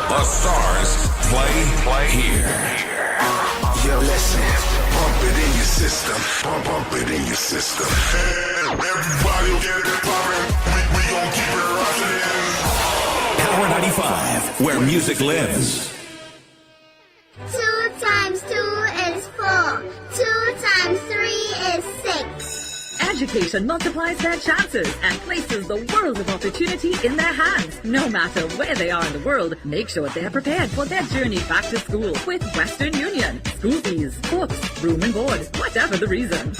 The stars play here. Yo, listen, pump it in your system, pump it in your system. Everybody will get it poppin', we gon' keep it rockin'. Power 95, where music lives. 2 times 2 is 4. 2 times 3 is 6. Education multiplies their chances and places the world of opportunity in their hands. No matter where they are in the world, make sure they're prepared for their journey back to school with Western Union. School fees, books, room and board, whatever the reason.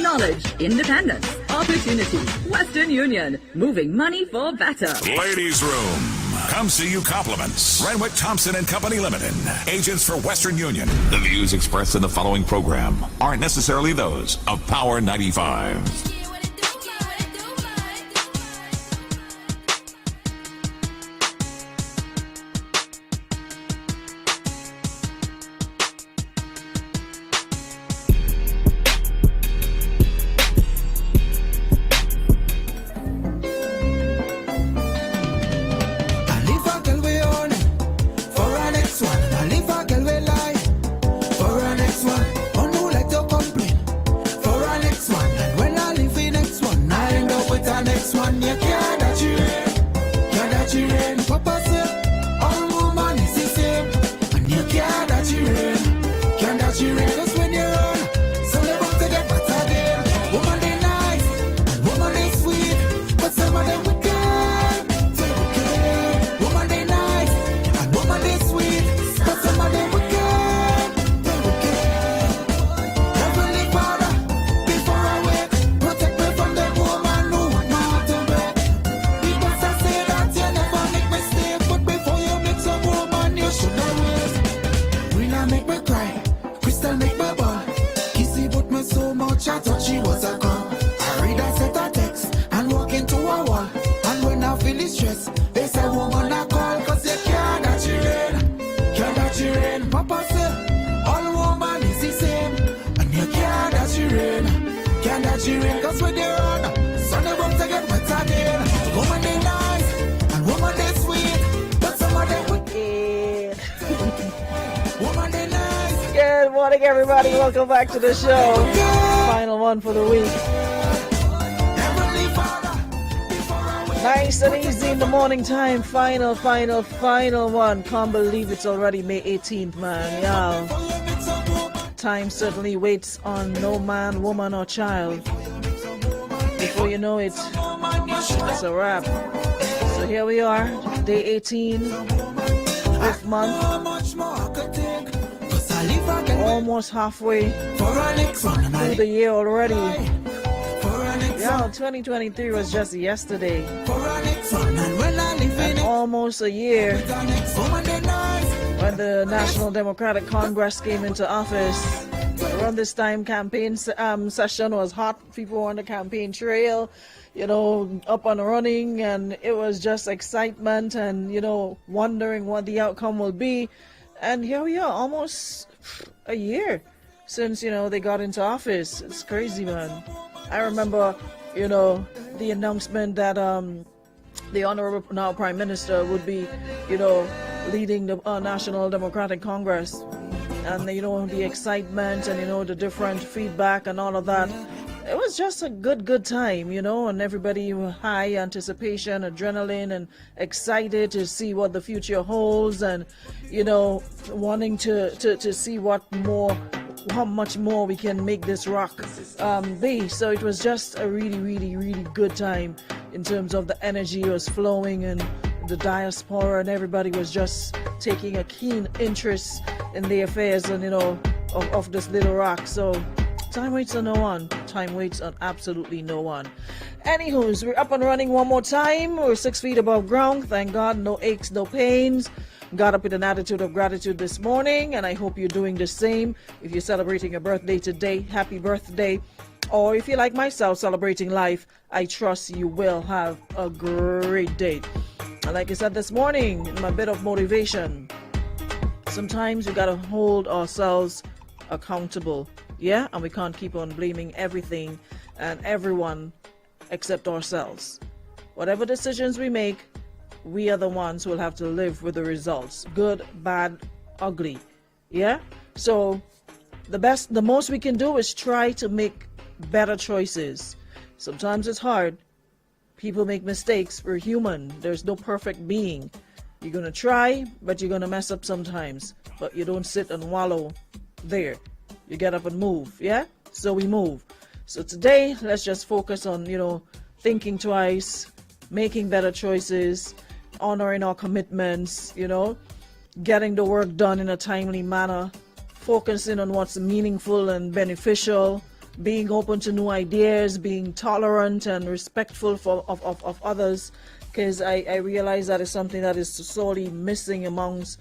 Knowledge, independence, opportunity. Western Union, moving money for better. Ladies' Room. Come see you compliments. Renwick Thompson and Company Limited. Agents for Western Union. The views expressed in the following program aren't necessarily those of Power 95. Good morning, everybody. Welcome back to the show. Final one for the week. Nice and easy in the morning time. Final one. Can't believe it's already May 18th, man. Yeah. Time certainly waits on no man, woman, or child. Before you know it, it's a wrap. So here we are, day 18, 5th month. Almost halfway through the year already. Yeah, 2023 was just yesterday. And almost a year when the National Democratic Congress came into office. Around this time, campaign session was hot. People were on the campaign trail, you know, up and running, and it was just excitement and, you know, wondering what the outcome will be. And here we are, almost a year since, you know, they got into office. It's crazy, man. I remember, you know, the announcement that the Honorable now Prime Minister would be, you know, leading the National Democratic Congress. And, you know, the excitement and, you know, the different feedback and all of that. It was just a good time, you know, and everybody high anticipation, adrenaline, and excited to see what the future holds, and, you know, wanting to see how much more we can make this rock be. So it was just a really good time in terms of the energy was flowing, and the diaspora and everybody was just taking a keen interest in the affairs and, you know, of this little rock. So time waits on no one. Time waits on absolutely no one. Anywho's, we're up and running one more time. We're 6 feet above ground. Thank God, no aches, no pains. Got up with an attitude of gratitude this morning, and I hope you're doing the same. If you're celebrating a birthday today, happy birthday. Or if you're like myself, celebrating life, I trust you will have a great day. And like I said this morning, in my bit of motivation, sometimes we gotta hold ourselves accountable. Yeah, and we can't keep on blaming everything and everyone except ourselves. Whatever decisions we make, we are the ones who will have to live with the results, good, bad, ugly. Yeah? So the most we can do is try to make better choices. Sometimes it's hard. People make mistakes. We're human. There's no perfect being. You're going to try, but you're going to mess up sometimes. But you don't sit and wallow there. You get up and move. Yeah? So we move. So today, let's just focus on, thinking twice, making better choices, honoring our commitments, getting the work done in a timely manner, focusing on what's meaningful and beneficial, being open to new ideas, being tolerant and respectful of others, because I realize that is something that is sorely missing amongst,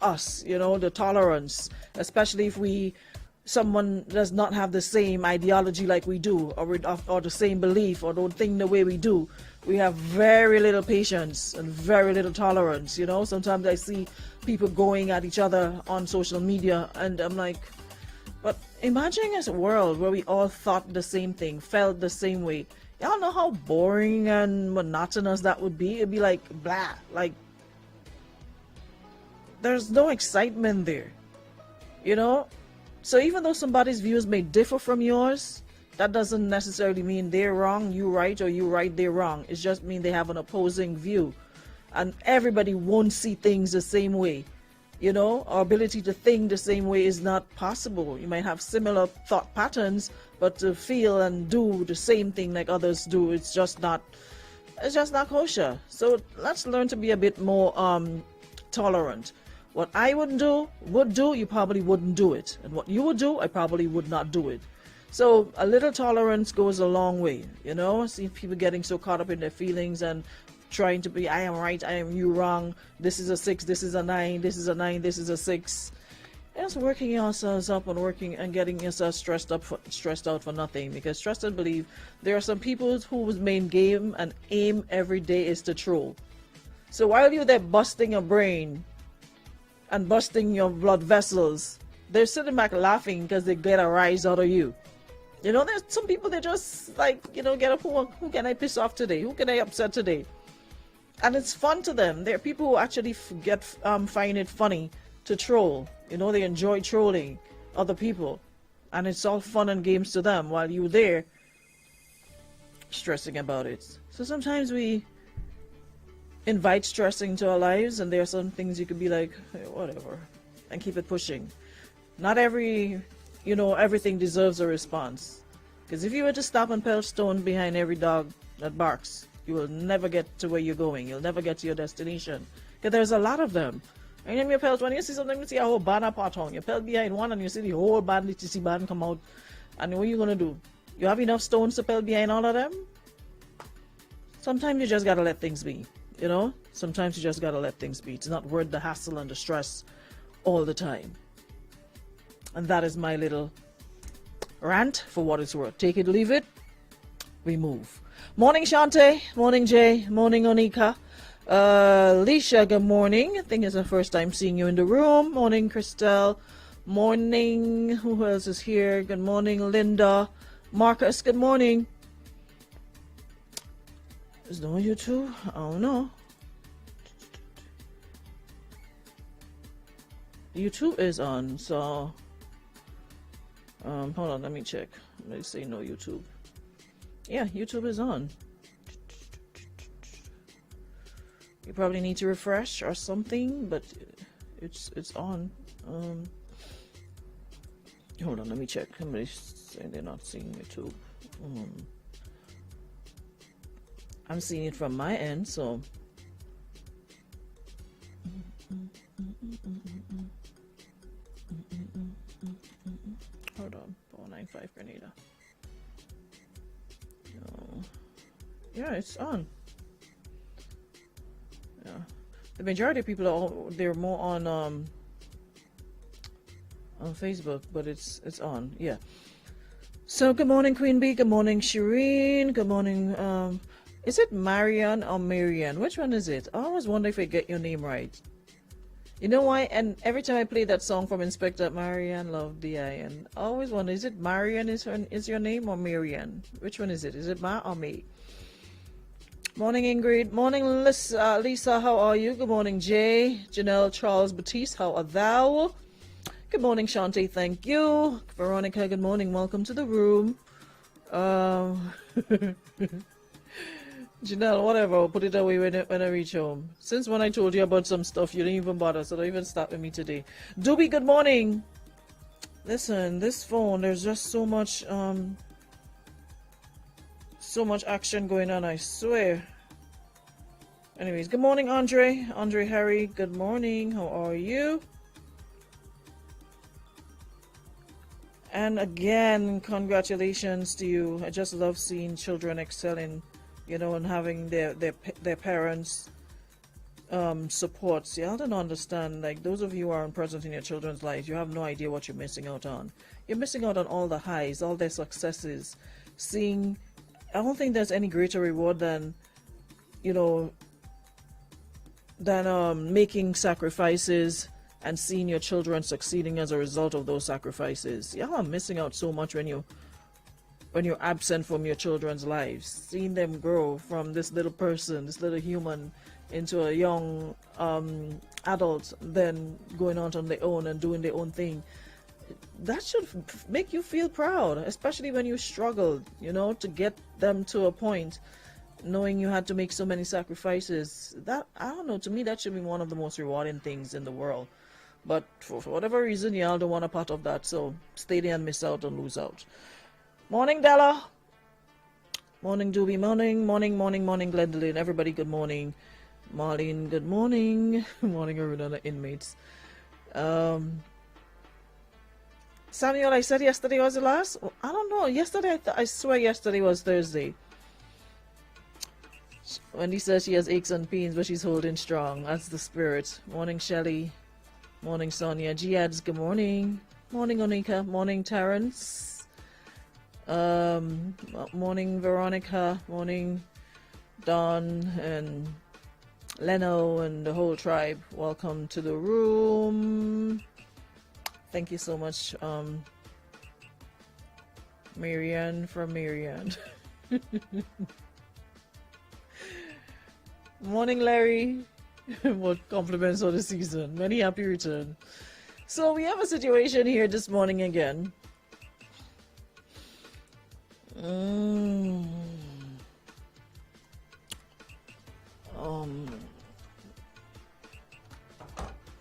us, the tolerance, especially if someone does not have the same ideology like we do, or the same belief, or don't think the way we do. We have very little patience and very little tolerance. Sometimes I see people going at each other on social media, and I'm like, but imagine a world where we all thought the same thing, felt the same way. Y'all know how boring and monotonous that would be? It'd be like blah, like there's no excitement there, So even though somebody's views may differ from yours, that doesn't necessarily mean they're wrong, you right, or you right, they're wrong. It just means they have an opposing view. And everybody won't see things the same way. Our ability to think the same way is not possible. You might have similar thought patterns, but to feel and do the same thing like others do, it's just not kosher. So let's learn to be a bit more tolerant. What I would do, you probably wouldn't do it. And what you would do, I probably would not do it. So a little tolerance goes a long way, See people getting so caught up in their feelings and trying to be, I am right, I am you wrong. This is a 6, this is a 9, this is a 9, this is a 6. Just working yourselves up and getting yourself stressed out for nothing. Because trust and believe, there are some people whose main game and aim every day is to troll. So while you're there busting your brain and busting your blood vessels, they're sitting back laughing because they get a rise out of you. There's some people that just get up, who can I piss off today? Who can I upset today? And it's fun to them. There are people who actually find it funny to troll. They enjoy trolling other people. And it's all fun and games to them while you're there stressing about it. So sometimes we invite stress into our lives, and there are some things you could be like, hey, whatever, and keep it pushing. Not everything deserves a response. Because if you were to stop and pelt stone behind every dog that barks, you will never get to where you're going. You'll never get to your destination. Because there's a lot of them. And then you pelt, when you see something, you see a whole band apart on. You pelt behind one and you see the whole band, the TC band come out. And what are you going to do? You have enough stones to pelt behind all of them? Sometimes you just got to let things be. Sometimes you just got to let things be. It's not worth the hassle and the stress all the time. And that is my little rant for what it's worth. Take it, leave it, we move. Morning, Shante. Morning, Jay. Morning, Onika. Alicia, good morning. I think it's the first time seeing you in the room. Morning, Christelle. Morning. Who else is here? Good morning, Linda. Marcus, good morning. Is no YouTube? Oh, no. YouTube is on, so... hold on, let me check. Let me say no YouTube. Yeah, YouTube is on. You probably need to refresh or something, but it's on. Hold on, let me check. Somebody's saying they're not seeing YouTube. I'm seeing it from my end, so. Hold on, 495 Grenada. No. Yeah, it's on. Yeah, the majority of people they're more on Facebook, but it's on. Yeah. So good morning, Queen Bee. Good morning, Shireen. Good morning. Is it Marian or Marian? Which one is it? I always wonder if I get your name right. You know why? And every time I play that song from Inspector Marian, Love D.I., and I always wonder, is it Marian is your name or Marian? Which one is it? Is it Ma or Me? Morning, Ingrid. Morning, Lisa. How are you? Good morning, Jay. Janelle, Charles, Batiste. How are thou? Good morning, Shantae. Thank you. Veronica, good morning. Welcome to the room. Janelle, whatever. I'll put it away when I reach home. Since when I told you about some stuff, you didn't even bother, so don't even start with me today. Doobie, good morning. Listen, this phone, there's just so much action going on, I swear. Anyways, good morning, Andre. Andre Harry, good morning. How are you? And again, congratulations to you. I just love seeing children excelling, you know, and having their parents supports. Y'all don't understand. Like, those of you who aren't present in your children's lives, you have no idea what you're missing out on. You're missing out on all the highs, all their successes. Seeing, I don't think there's any greater reward than, you know, than making sacrifices and seeing your children succeeding as a result of those sacrifices. Y'all are missing out so much when you're absent from your children's lives. Seeing them grow from this little person, this little human, into a young adult, then going out on their own and doing their own thing. That should make you feel proud, especially when you struggled, you know, to get them to a point, knowing you had to make so many sacrifices. That, I don't know, to me that should be one of the most rewarding things in the world. But for whatever reason, y'all don't want a part of that, so stay there and miss out and lose out. Morning, Della. Morning, Doobie. Morning, Glendolyn. Everybody, good morning. Marlene, good morning. Morning, Aruna, the inmates. Samuel, I said yesterday was the last? I don't know. Yesterday, I swear yesterday was Thursday. Wendy says she has aches and pains, but she's holding strong. That's the spirit. Morning, Shelley. Morning, Sonia. Giads, good morning. Morning, Onika. Morning, Terrence. Morning, Veronica. Morning, Don and Leno and the whole tribe. Welcome to the room. Thank you so much, Marianne from Marianne. Morning, Larry. What compliments of the season. Many happy return. So we have a situation here this morning again.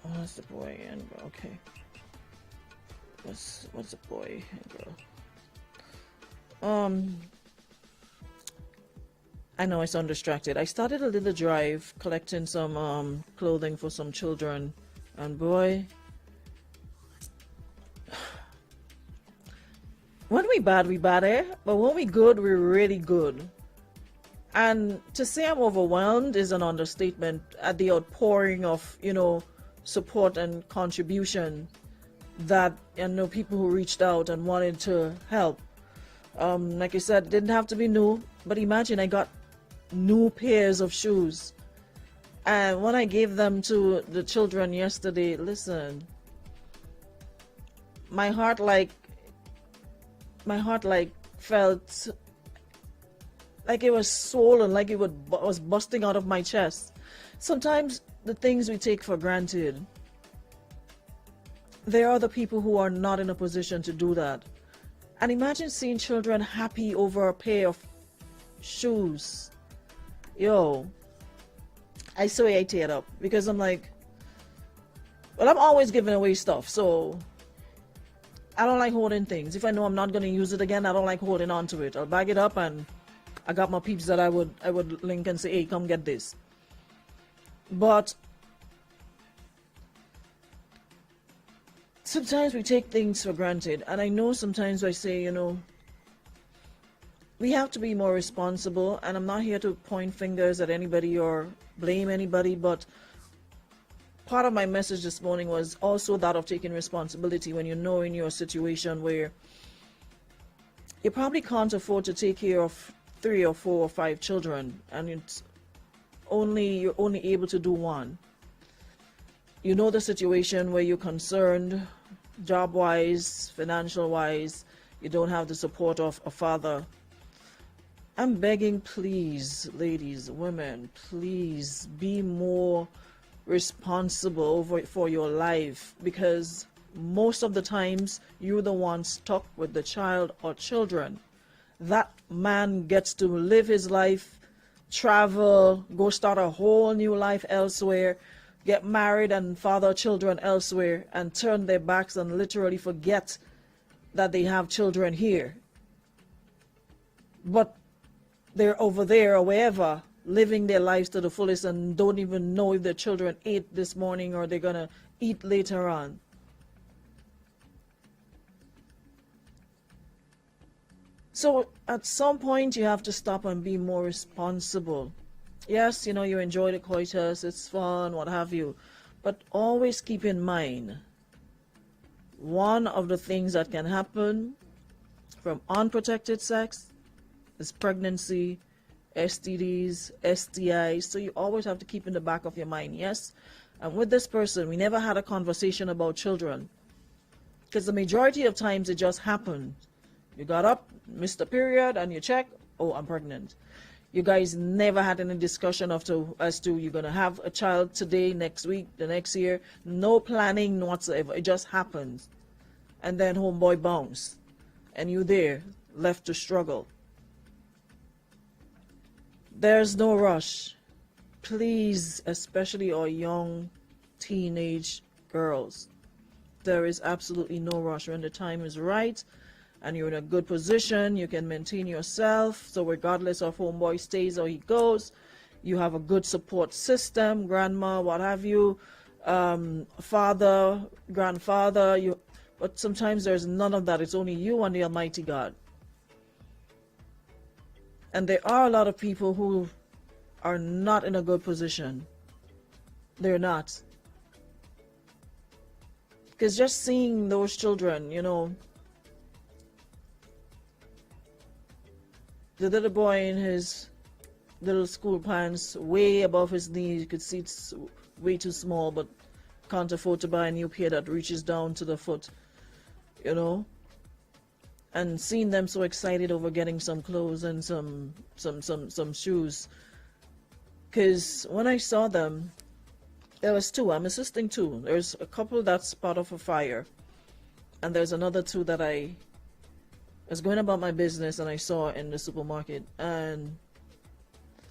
What's the boy and girl? Okay. What's the boy and girl? I know I sound distracted. I started a little drive collecting some clothing for some children, and boy, when we bad, but when we good, we're really good. And to say I'm overwhelmed is an understatement at the outpouring of, you know, support and contribution that, you know, people who reached out and wanted to help. Like I said, it didn't have to be new, but imagine I got new pairs of shoes, and when I gave them to the children yesterday, listen, my heart felt like it was swollen, like it was busting out of my chest. Sometimes the things we take for granted, there are the people who are not in a position to do that. And imagine seeing children happy over a pair of shoes. Yo, I swear I teared up, because I'm like, well, I'm always giving away stuff, so I don't like holding things. If I know I'm not going to use it again, I don't like holding on to it. I'll bag it up, and I got my peeps that I would link and say, hey, come get this. But sometimes we take things for granted, and I know sometimes I say, you know, we have to be more responsible, and I'm not here to point fingers at anybody or blame anybody, but part of my message this morning was also that of taking responsibility when you know in your situation where you probably can't afford to take care of 3 or 4 or 5 children, and you're only able to do one. You know the situation where you're concerned, job-wise, financial-wise, you don't have the support of a father. I'm begging, please, ladies, women, please be more responsible for your life, because most of the times you're the one stuck with the child or children. That man gets to live his life, travel, go start a whole new life elsewhere, get married and father children elsewhere, and turn their backs and literally forget that they have children here. But they're over there or wherever, living their lives to the fullest and don't even know if their children ate this morning or they're going to eat later on. So at some point you have to stop and be more responsible. Yes, you know, you enjoy the coitus, it's fun, what have you. But always keep in mind, one of the things that can happen from unprotected sex is pregnancy, STDs, STIs. So you always have to keep in the back of your mind, yes. And with this person, we never had a conversation about children, because the majority of times it just happened. You got up, missed a period, and you check, oh, I'm pregnant. You guys never had any discussion as to you're going to have a child today, next week, the next year. No planning whatsoever. It just happens. And then homeboy bounced. And you there, left to struggle. There's no rush. Please, especially our young teenage girls, there is absolutely no rush. When the time is right and you're in a good position, you can maintain yourself. So regardless of homeboy stays or he goes, you have a good support system, grandma, what have you, father, grandfather. But sometimes there's none of that. It's only you and the Almighty God. And there are a lot of people who are not in a good position. They're not. Because just seeing those children, you know, the little boy in his little school pants way above his knees, you could see it's way too small, but can't afford to buy a new pair that reaches down to the foot, you know. And seeing them so excited over getting some clothes and some shoes. Because when I saw them, there was two. I'm assisting two. There's a couple that's part of a fire. And there's another two that I was going about my business and I saw in the supermarket. And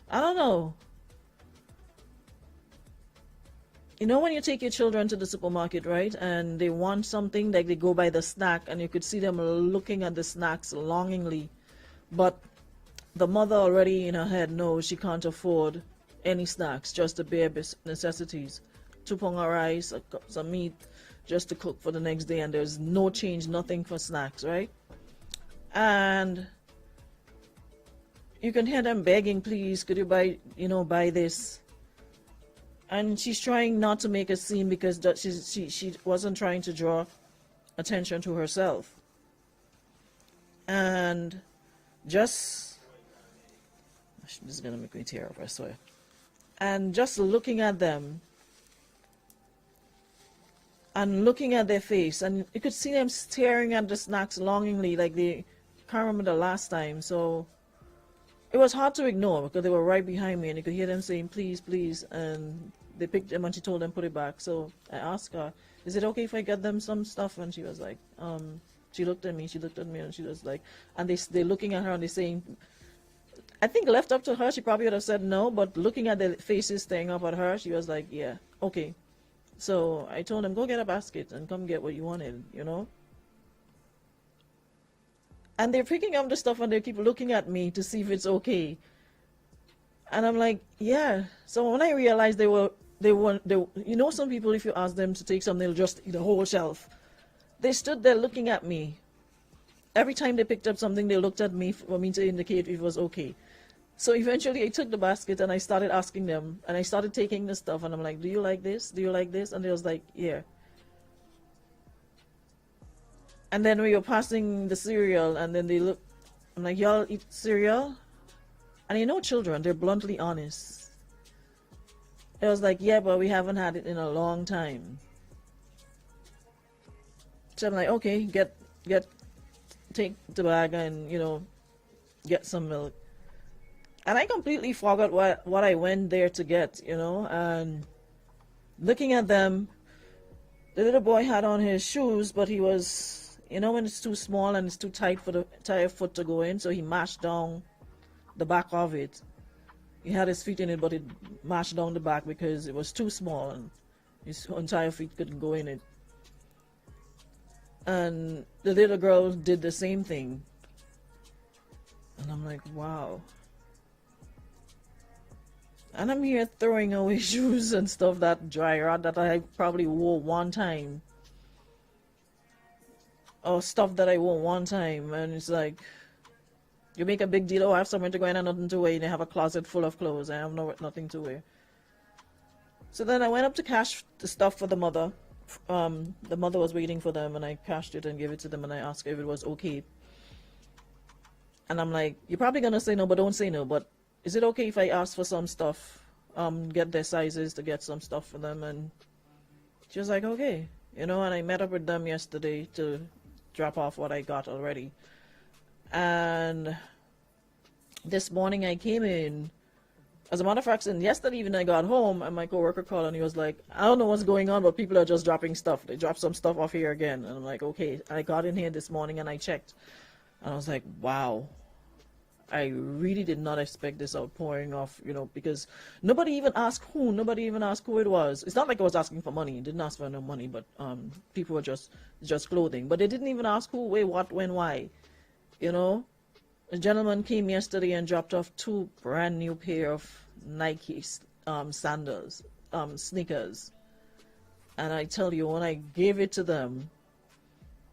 I don't know. You know when you take your children to the supermarket, right? And they want something, like they go buy the snack and you could see them looking at the snacks longingly. But the mother already in her head knows she can't afford any snacks, just the bare necessities. 2 pounds of rice, some meat, just to cook for the next day, and there's no change, nothing for snacks, right? And you can hear them begging, please, could you buy this? And she's trying not to make a scene because she wasn't trying to draw attention to herself. And just, this is going to make me tear up, I swear. And just looking at them and looking at their face, and you could see them staring at the snacks longingly, like they can't remember the last time. So it was hard to ignore because they were right behind me and you could hear them saying, please, please. And they picked them and she told them put it back. So I asked her, is it okay if I get them some stuff? And she was like, she looked at me and she was like, and they're looking at her and they're saying, I think left up to her, she probably would have said no, but looking at their faces staring up at her, she was like, yeah, okay. So I told them, go get a basket and come get what you wanted, you know? And they're picking up the stuff and they keep looking at me to see if it's okay. And I'm like, yeah. So when I realized they were, you know, some people, if you ask them to take something, they'll just eat a whole shelf. They stood there looking at me. Every time they picked up something, they looked at me for me to indicate if it was okay. So eventually I took the basket and I started asking them, and I started taking the stuff, and I'm like, do you like this? Do you like this? And they was like, yeah. And then we were passing the cereal, and then they look, I'm like, y'all eat cereal? And you know children, they're bluntly honest. It was like, yeah, but we haven't had it in a long time. So I'm like, okay, take the bag and, you know, get some milk. And I completely forgot what I went there to get, and looking at them, the little boy had on his shoes, but he was, when it's too small and it's too tight for the entire foot to go in, so he mashed down the back of it. He had his feet in it, but it mashed down the back because it was too small and his entire feet couldn't go in it. And the little girl did the same thing. And I'm like, wow. And I'm here throwing away shoes and stuff that dry rot that I probably wore one time. Or stuff that I wore one time. And it's like, you make a big deal, oh, I have somewhere to go in and nothing to wear. And I have a closet full of clothes. I have nothing to wear. So then I went up to cash the stuff for the mother. The mother was waiting for them, and I cashed it and gave it to them, and I asked if it was okay. And I'm like, you're probably going to say no, but don't say no. But is it okay if I ask for some stuff, get their sizes to get some stuff for them? And she was like, okay. And I met up with them yesterday to drop off what I got already. And this morning I came in. As a matter of fact, yesterday evening I got home and my coworker called and he was like, I don't know what's going on, but people are just dropping stuff. They dropped some stuff off here again. And I'm like, okay. I got in here this morning and I checked. And I was like, wow. I really did not expect this outpouring of, because nobody even asked who. Nobody even asked who it was. It's not like I was asking for money. Didn't ask for no money, but people were just clothing. But they didn't even ask who, where, what, when, why. A gentleman came yesterday and dropped off 2 brand new pair of Nike sandals, sneakers. And I tell you, when I gave it to them,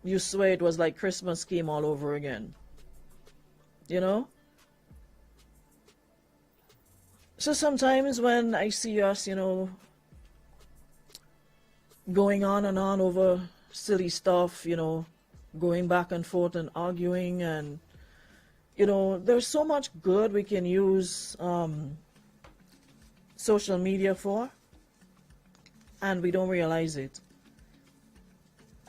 you swear it was like Christmas came all over again. So sometimes when I see us, going on and on over silly stuff, going back and forth and arguing, and there's so much good we can use social media for, and we don't realize it.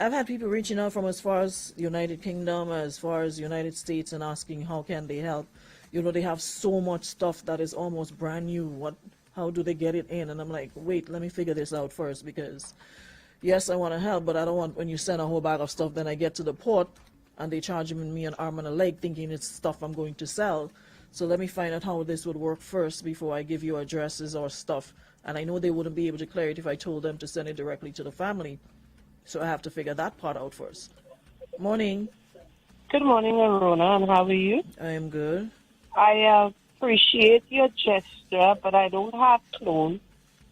I've had people reaching out from as far as the United Kingdom, as far as United States, and asking how can they help. They have so much stuff that is almost brand new. How do they get it in? And I'm like, wait, let me figure this out first, because yes, I want to help, but I don't want when you send a whole bag of stuff, then I get to the port and they charge me an arm and a leg thinking it's stuff I'm going to sell. So let me find out how this would work first before I give you addresses or stuff. And I know they wouldn't be able to clear it if I told them to send it directly to the family. So I have to figure that part out first. Morning. Good morning, Arona, and how are you? I am good. I appreciate your gesture, but I don't have clothes,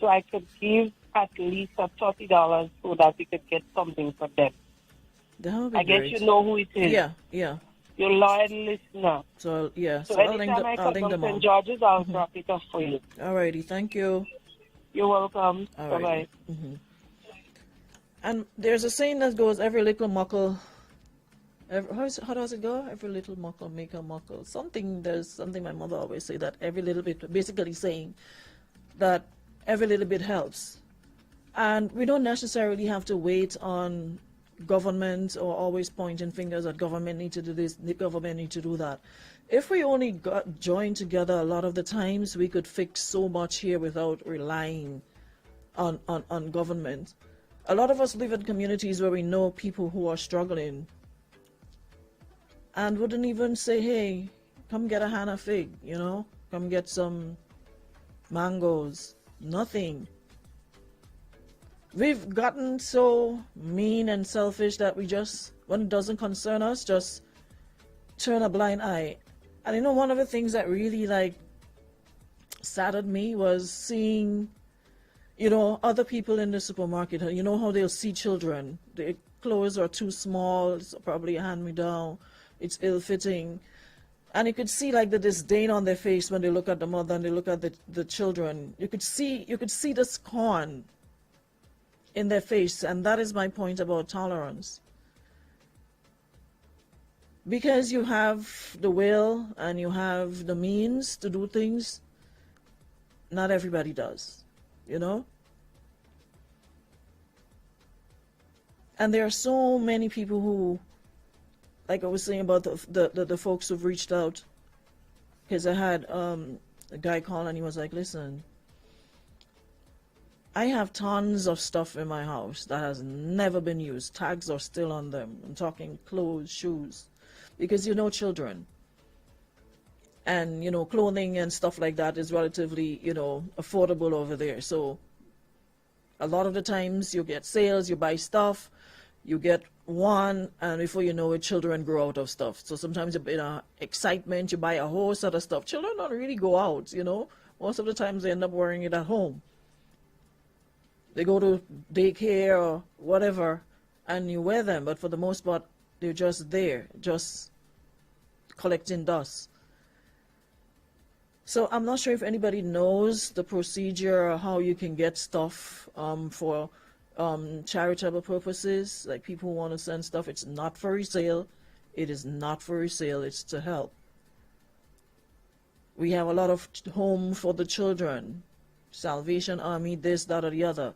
so I could give at least $30 so that we could get something for them. That would be I guess great. you know who it is. Yeah. Your loyal listener. So, yeah. So I'll anytime I come link from them St. George's, I'll drop it off for you. Alrighty, thank you. You're welcome. Alrighty. Bye-bye. And there's a saying that goes, every little muckle, how does it go? Every little muckle make a muckle. There's something my mother always say, that every little bit, basically saying that every little bit helps. And we don't necessarily have to wait on government or always pointing fingers at government need to do this, the government need to do that. If we only join together, a lot of the times we could fix so much here without relying on government. A lot of us live in communities where we know people who are struggling and wouldn't even say, hey, come get a Hannah fig, come get some mangoes. Nothing. We've gotten so mean and selfish that we just, when it doesn't concern us, just turn a blind eye. And one of the things that really saddened me was seeing other people in the supermarket. How they'll see children. Their clothes are too small. It's probably a hand-me-down. It's ill-fitting. And you could see the disdain on their face when they look at the mother and they look at the children. You could see the scorn in their face. And that is my point about tolerance. Because you have the will and you have the means to do things, not everybody does. And there are so many people who, like I was saying about the folks who've reached out, Because I had a guy call and he was like, listen, I have tons of stuff in my house that has never been used. Tags are still on them. I'm talking clothes, shoes, because children. And, clothing and stuff like that is relatively, affordable over there. So a lot of the times you get sales, you buy stuff, you get one, and before you know it, children grow out of stuff. So sometimes in excitement, you buy a whole set of stuff. Children don't really go out, Most of the times they end up wearing it at home. They go to daycare or whatever, and you wear them. But for the most part, they're just there, just collecting dust. So I'm not sure if anybody knows the procedure or how you can get stuff for charitable purposes. Like people want to send stuff. It's not for resale. It is not for resale. It's to help. We have a lot of home for the children. Salvation Army, this, that, or the other.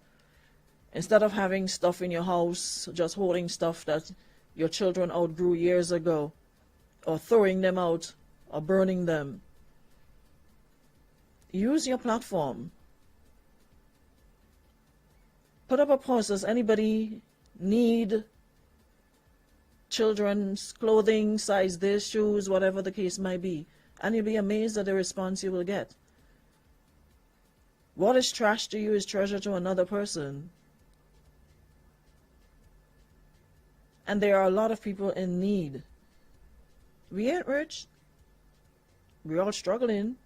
Instead of having stuff in your house, just holding stuff that your children outgrew years ago, or throwing them out, or burning them, use your platform. Put up a post. Does anybody need children's clothing, size this, shoes, whatever the case might be? And you'll be amazed at the response you will get. What is trash to you is treasure to another person. And there are a lot of people in need. We ain't rich. We're all struggling.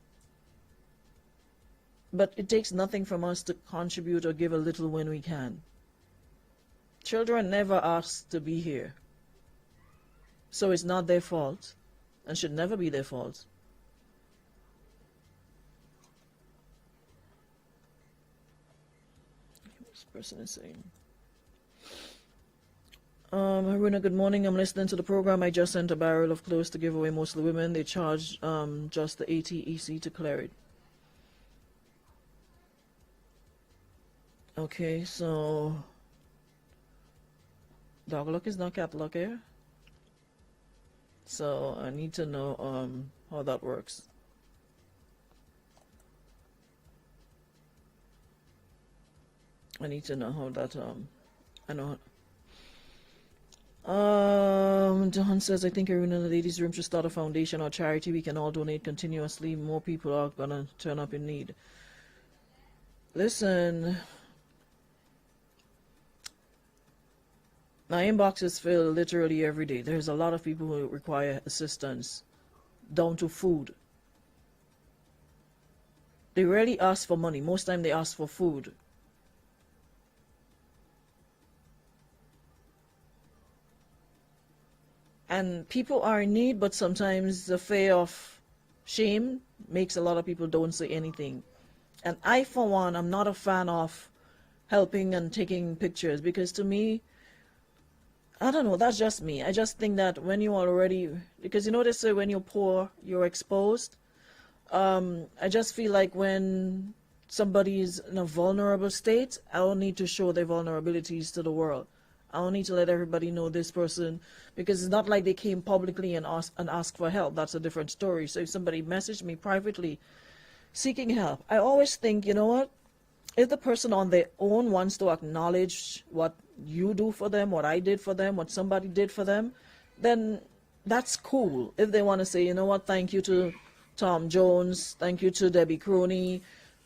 But it takes nothing from us to contribute or give a little when we can. Children never asked to be here. So it's not their fault and should never be their fault. This person is saying. Haruna, good morning. I'm listening to the program. I just sent a barrel of clothes to give away, mostly women. They charge just the ATEC to clear it. Okay, so dog luck is not cat luck here. So I need to know how that works. I need to know how that I know. John says, I think everyone in the ladies' room should start a foundation or charity. We can all donate continuously. More people are gonna turn up in need. Listen, my inbox is filled literally every day. There's a lot of people who require assistance, down to food. They rarely ask for money. Most time they ask for food. And people are in need, but sometimes the fear of shame makes a lot of people don't say anything. And I, for one, I'm not a fan of helping and taking pictures, because to me, I don't know, that's just me. I just think that when you are already, because they say when you're poor, you're exposed. I just feel like when somebody is in a vulnerable state, I don't need to show their vulnerabilities to the world. I don't need to let everybody know this person, because it's not like they came publicly and asked for help. That's a different story. So if somebody messaged me privately seeking help, I always think, you know what? If the person on their own wants to acknowledge what you do for them, what I did for them, what somebody did for them, then that's cool. If they want to say, you know what, thank you to Tom Jones, thank you to Debbie Croney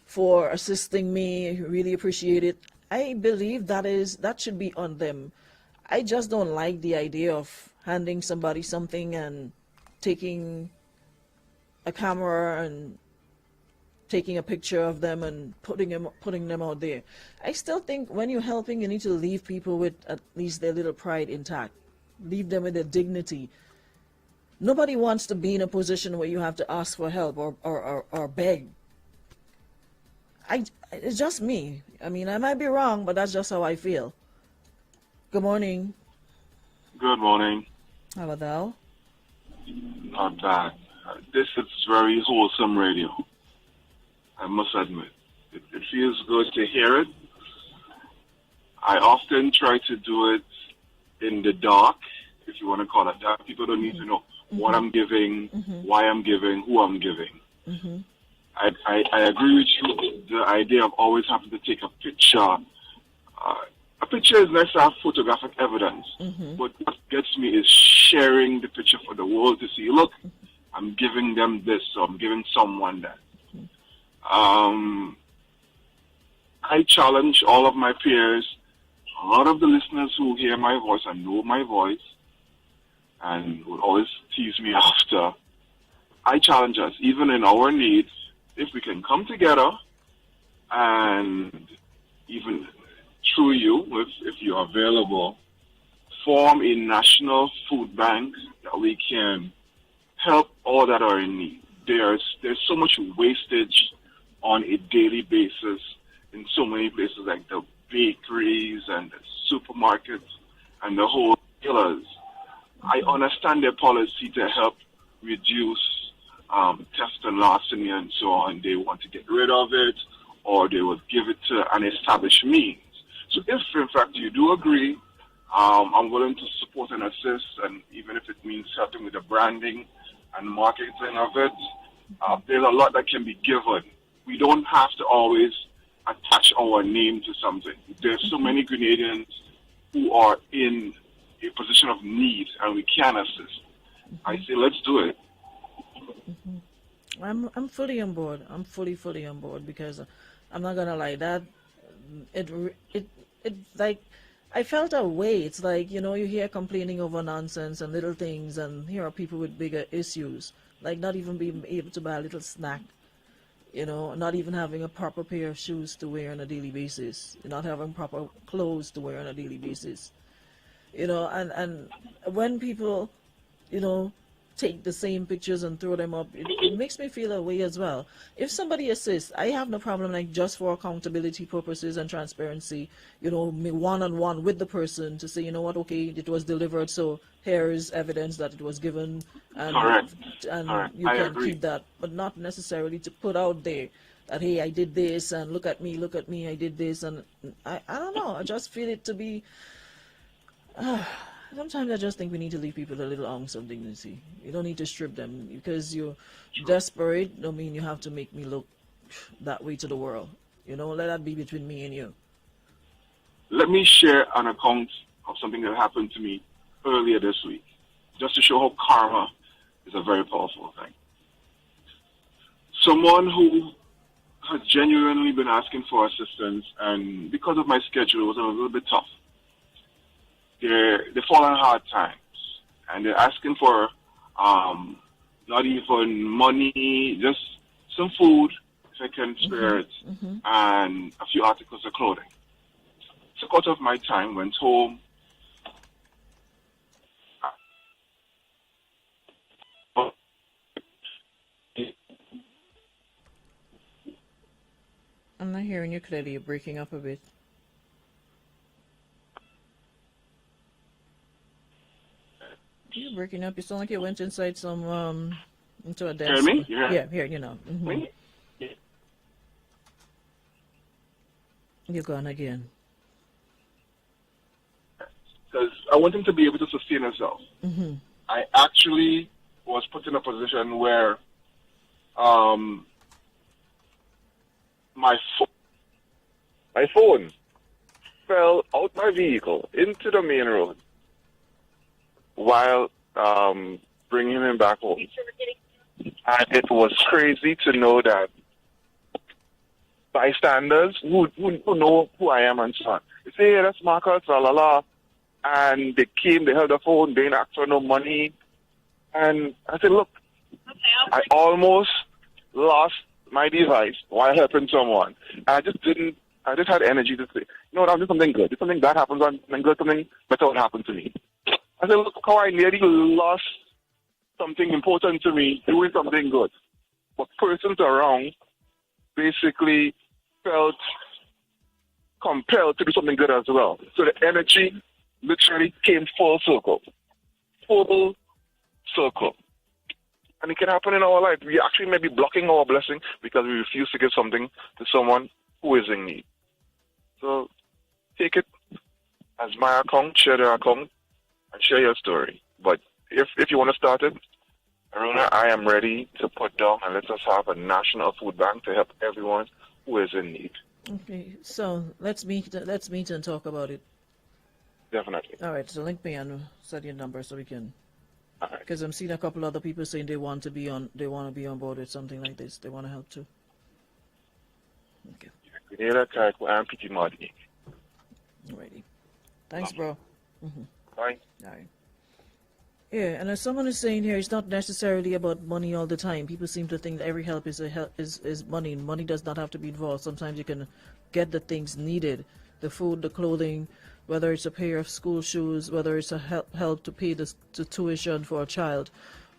for assisting me, really appreciate it. I believe that should be on them. I just don't like the idea of handing somebody something and taking a camera and taking a picture of them and putting them out there. I still think when you're helping, you need to leave people with at least their little pride intact. Leave them with their dignity. Nobody wants to be in a position where you have to ask for help or beg. It's just me. I mean, I might be wrong, but that's just how I feel. Good morning. Good morning. How about thou? Not bad. This is very wholesome radio, I must admit. It feels good to hear it. I often try to do it in the dark, if you want to call it that. People don't need to know what I'm giving, why I'm giving, who I'm giving. Mm-hmm. I agree with you. The idea of always having to take a picture. A picture is nice to have photographic evidence, but what gets me is sharing the picture for the world to see. Look, I'm giving them this, so I'm giving someone that. I challenge all of my peers, a lot of the listeners who hear my voice and know my voice, and would always tease me after. I challenge us, even in our needs, if we can come together and even through you, if you're available, form a national food bank that we can help all that are in need. There's so much wastage on a daily basis in so many places like the bakeries and the supermarkets and the wholesalers. I understand their policy to help reduce theft and larceny and so on. They want to get rid of it, or they will give it to an established means. So if, in fact, you do agree, I'm willing to support and assist, and even if it means helping with the branding and marketing of it, there's a lot that can be given. We don't have to always attach our name to something. There's so many Grenadians who are in a position of need, and we can assist. I say, let's do it. I'm fully on board. I'm fully on board, because I'm not gonna lie, that it like, I felt a way. It's like, you hear complaining over nonsense and little things, and here are people with bigger issues, like not even being able to buy a little snack, not even having a proper pair of shoes to wear on a daily basis, not having proper clothes to wear on a daily basis, and when people, take the same pictures and throw them up, it makes me feel a way as well. If somebody assists, I have no problem, like, just for accountability purposes and transparency, me one-on-one with the person to say, what, okay, it was delivered, so here is evidence that it was given, and Correct. You I can agree. keep that, but not necessarily to put out there that, hey, I did this, and look at me, I did this, and I don't know, I just feel it to be, sometimes I just think we need to leave people a little ounce of dignity. You don't need to strip them. Because you're desperate, don't mean you have to make me look that way to the world. Let that be between me and you. Let me share an account of something that happened to me earlier this week, just to show how karma is a very powerful thing. Someone who has genuinely been asking for assistance, and because of my schedule, it was a little bit tough. They fall on hard times, and they're asking for not even money, just some food, if I can spare it, and a few articles of clothing. Took out of my time, went home. I'm not hearing you clearly. You're breaking up a bit. You're breaking up. You sound like you went inside some into a desk. Hear me? Yeah, here you know. Me? You're gone again. Because I want him to be able to sustain himself. I actually was put in a position where my phone fell out my vehicle into the main road while bringing him back home. And it was crazy to know that bystanders who know who I am and so on, they say, hey, that's Marcus, la la la. And they came, they held the phone, they didn't ask for no money. And I said, look, I almost lost my device while helping someone. And I just had energy to say, you know what, I'll do something good. If something bad happens, something good, something better will happen to me. I said, look how I nearly lost something important to me doing something good. But persons around basically felt compelled to do something good as well. So the energy literally came full circle. Full circle. And it can happen in our life. We actually may be blocking our blessing because we refuse to give something to someone who is in need. So take it as my account, share their account, and share your story. But if you want to start it, Aruna, I am ready to put down and let us have a national food bank to help everyone who is in need. Okay, so let's meet and talk about it. Definitely. All right, so link me and set your number so we can. All right. Because I'm seeing a couple other people saying they want to be on board with something like this. They want to help too. Okay. Grenada, Carriacou, and Petit Martinique. Alrighty. Thanks, bro. Bye. All right. Yeah, and as someone is saying here, it's not necessarily about money all the time. People seem to think that every help is is money. Money does not have to be involved. Sometimes you can get the things needed, the food, the clothing, whether it's a pair of school shoes, whether it's a help to pay the tuition for a child.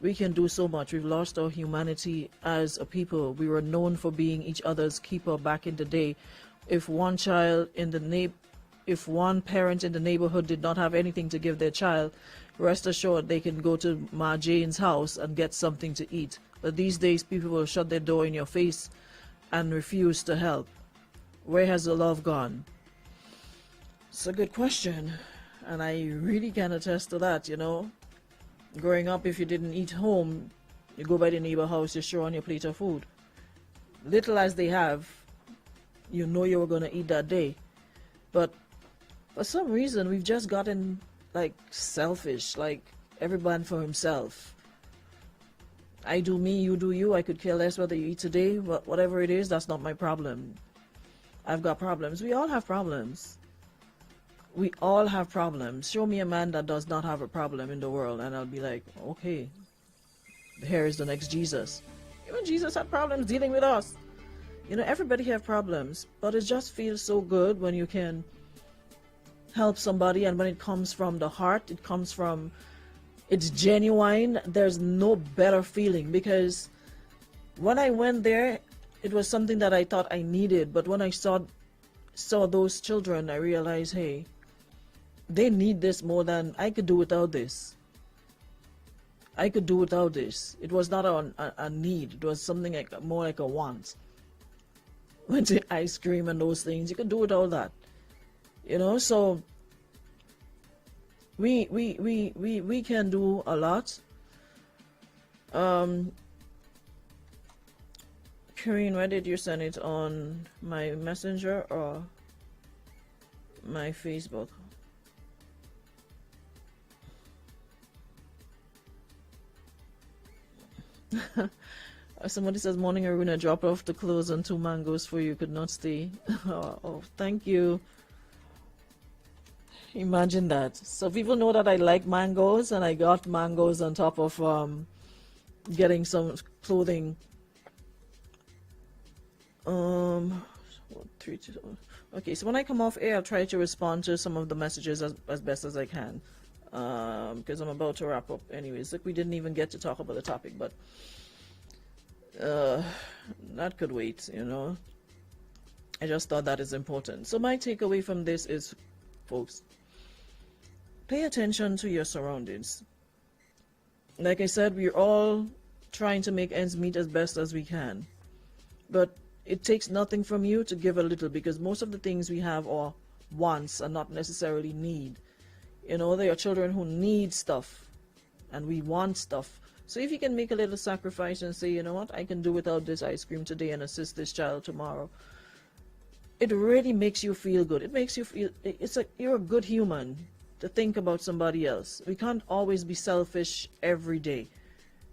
We can do so much. We've lost our humanity as a people. We were known for being each other's keeper back in the day. If one parent in the neighborhood did not have anything to give their child, rest assured they can go to Ma Jane's house and get something to eat. But these days, people will shut their door in your face and refuse to help. Where has the love gone? It's a good question, and I really can attest to that, you know. Growing up, if you didn't eat home, you go by the neighbor house, you show on your plate of food. Little as they have, you know you were going to eat that day. But for some reason, we've just gotten like selfish, like everyone for himself. I do me, you do you. I could care less whether you eat today, but whatever it is, that's not my problem. I've got problems. We all have problems. We all have problems. Show me a man that does not have a problem in the world, and I'll be like, okay, here is the next Jesus. Even Jesus had problems dealing with us. You know, everybody have problems, but it just feels so good when you can help somebody, and when it comes from the heart, it's genuine. There's no better feeling, because when I went there, it was something that I thought I needed, but when I saw those children, I realized, hey, they need this more than I could do without this. I could do without this. It was not a need. It was something like more like a want. Went to ice cream and those things. You could do without that. You know, so we can do a lot. Karine, where did you send it? On my messenger or my Facebook? Somebody says, morning Aruna, drop off the clothes and 2 mangoes for you, could not stay. Oh, thank you. Imagine that. So people know that I like mangoes, and I got mangoes on top of getting some clothing. Okay, so when I come off air, I'll try to respond to some of the messages as best as I can, because I'm about to wrap up anyways. Like, we didn't even get to talk about the topic, but that could wait, you know. I just thought that is important. So my takeaway from this is, folks, pay attention to your surroundings. Like I said, we're all trying to make ends meet as best as we can, but it takes nothing from you to give a little, because most of the things we have are wants and not necessarily need. You know, there are children who need stuff and we want stuff. So if you can make a little sacrifice and say, you know what, I can do without this ice cream today and assist this child tomorrow, it really makes you feel good. It makes you feel, it's like you're a good human to think about somebody else. We can't always be selfish every day.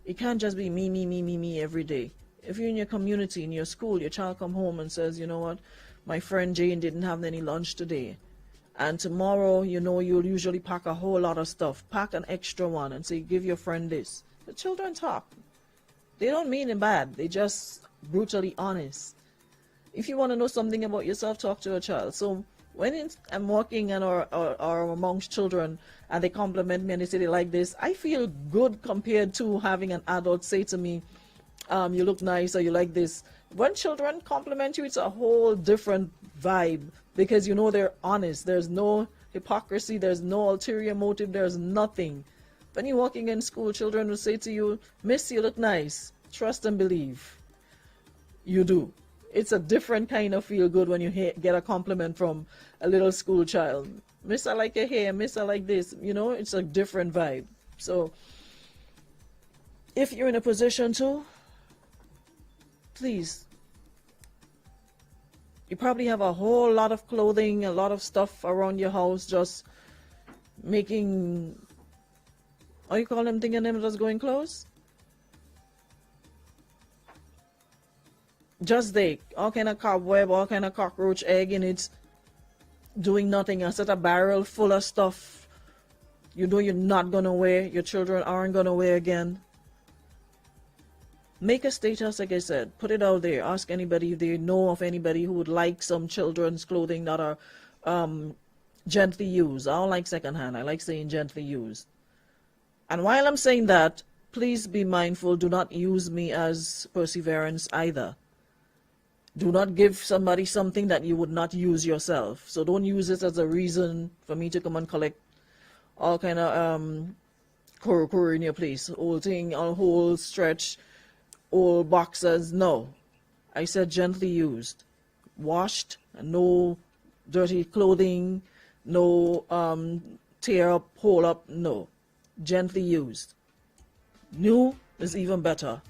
It can't just be me every day. If you're in your community, in your school, your child come home and says, you know what, my friend Jane didn't have any lunch today. And tomorrow, you know, you'll usually pack a whole lot of stuff. Pack an extra one and say, give your friend this. The children talk. They don't mean it bad. They just brutally honest. If you want to know something about yourself, talk to a child. So when I'm walking and or amongst children and they compliment me and they say they like this, I feel good compared to having an adult say to me, you look nice, or you like this. When children compliment you, it's a whole different vibe, because you know they're honest. There's no hypocrisy, there's no ulterior motive, there's nothing. When you're walking in school, children will say to you, Miss, you look nice. Trust and believe. You do. It's a different kind of feel good when you get a compliment from a little school child. Miss, I like your hair. Miss, I like this. You know, it's a different vibe. So if you're in a position to, please. You probably have a whole lot of clothing, a lot of stuff around your house, just making, how you call them, thinking them just going close? Just they, all kind of cobweb, all kind of cockroach egg in it, doing nothing. I set a barrel full of stuff you know you're not gonna wear, your children aren't gonna wear again. Make a status, like I said, put it out there. Ask anybody if they know of anybody who would like some children's clothing that are gently used. I don't like secondhand. I like saying gently used. And while I'm saying that, please be mindful. Do not use me as perseverance either. Do not give somebody something that you would not use yourself. So don't use it as a reason for me to come and collect all kind of kuru in your place. Whole thing, a whole stretch, old boxes. No. I said gently used. Washed, no dirty clothing, no tear up, hole up, no. Gently used. New is even better,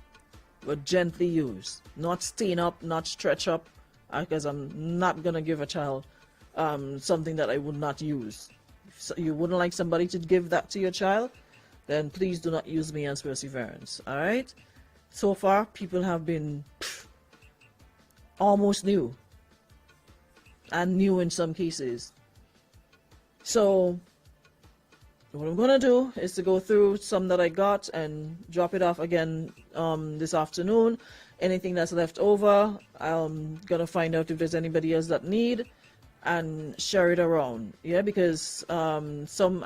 but gently used. Not stain up, not stretch up, because I'm not going to give a child something that I would not use. So you wouldn't like somebody to give that to your child? Then please do not use me as perseverance, all right? So far, people have been almost new, and new in some cases. So what I'm going to do is to go through some that I got and drop it off again this afternoon. Anything that's left over, I'm going to find out if there's anybody else that need and share it around. Yeah, because I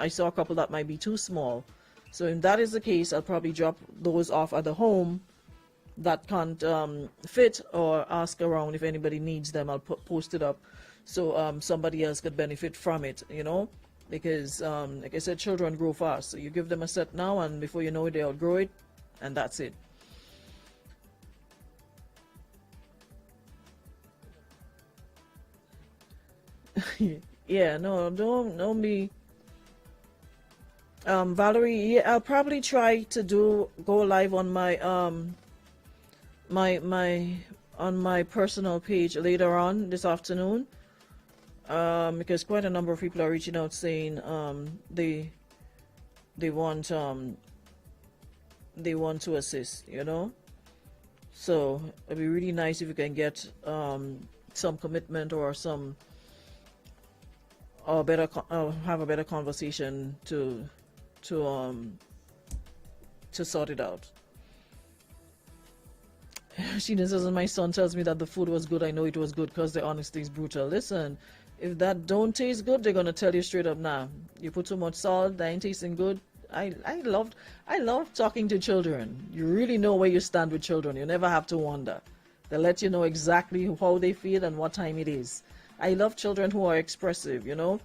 saw a couple that might be too small. So if that is the case, I'll probably drop those off at the home that can't fit, or ask around if anybody needs them. I'll post it up so somebody else could benefit from it, you know, because like I said, children grow fast. So you give them a set now, and before you know it, they outgrow it, and that's it. Yeah, no, don't be Valerie. Yeah, I'll probably try to go live on my on my personal page later on this afternoon, because quite a number of people are reaching out saying they want to assist, you know. So it'd be really nice if you can get some commitment or some have a better conversation to sort it out. Sheena says, my son tells me that the food was good. I know it was good because the honesty is brutal. Listen, if that don't taste good, they're gonna tell you straight up, nah, you put too much salt, that ain't tasting good. I love talking to children. You really know where you stand with children. You never have to wonder. They let you know exactly how they feel and what time it is. I love children who are expressive, you know.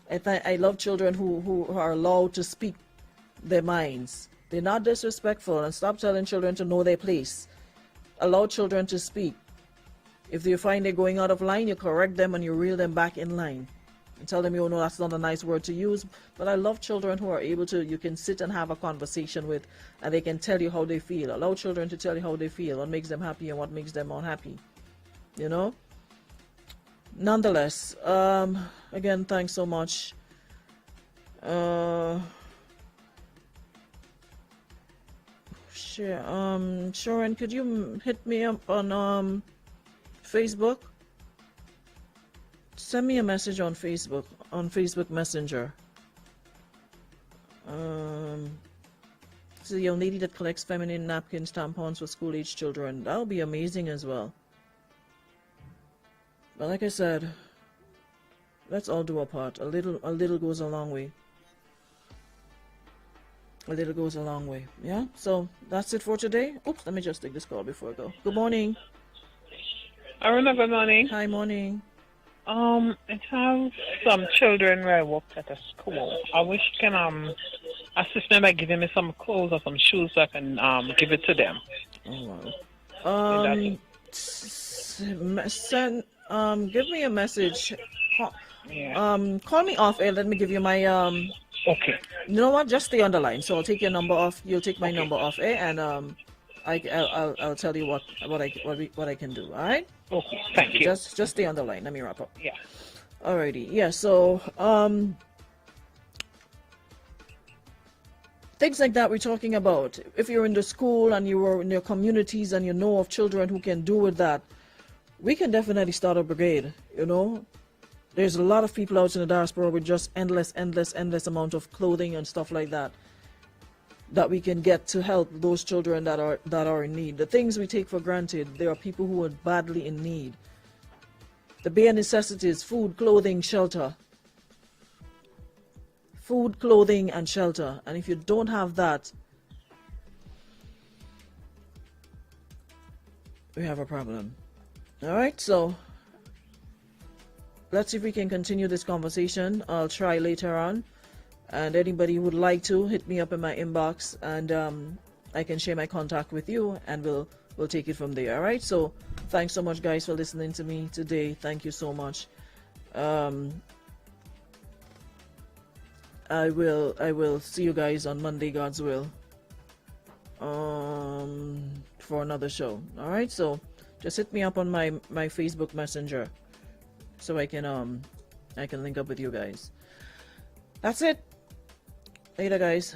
I love children who are allowed to speak their minds. They're not disrespectful, and stop telling children to know their place. Allow children to speak. If you find they're going out of line, you correct them and you reel them back in line. And tell them, you know, that's not a nice word to use. But I love children who are able to, you can sit and have a conversation with, and they can tell you how they feel. Allow children to tell you how they feel, what makes them happy and what makes them unhappy. You know? Nonetheless, again, thanks so much. Sharon, could you hit me up on Facebook? Send me a message on Facebook Messenger. It's a young lady that collects feminine napkins, tampons for school-age children. That would be amazing as well. But like I said, let's all do our part. A little goes a long way. A little goes a long way. Yeah? So that's it for today. Oops, let me just take this call before I go. Good morning. Aruna, good morning. Hi, morning. I have some children where I work at a school. I wish you can assist me by giving me some clothes or some shoes so I can give it to them. Oh, wow. Give me a message. Yeah. Call me off air. Let me give you my Okay. You know what? Just stay on the line. So I'll take your number off. You'll take my number off, and I'll tell you what I can do. All right? Okay. Thank you. Just stay on the line. Let me wrap up. Yeah. Alrighty. Yeah. So things like that we're talking about. If you're in the school and you are in your communities and you know of children who can do with that, we can definitely start a brigade. You know, there's a lot of people out in the diaspora with just endless amount of clothing and stuff like that we can get to help those children that are in need. The things we take for granted, there are people who are badly in need. The bare necessities: food, clothing, shelter. Food, clothing, and shelter. And if you don't have that, we have a problem. All right, so let's see if we can continue this conversation. I'll try later on. And anybody who would like to, hit me up in my inbox, and I can share my contact with you, and we'll take it from there. All right, so thanks so much, guys, for listening to me today. Thank you so much. I will see you guys on Monday, God's will, for another show. All right, so just hit me up on my Facebook Messenger so I can link up with you guys. That's it. Later, guys.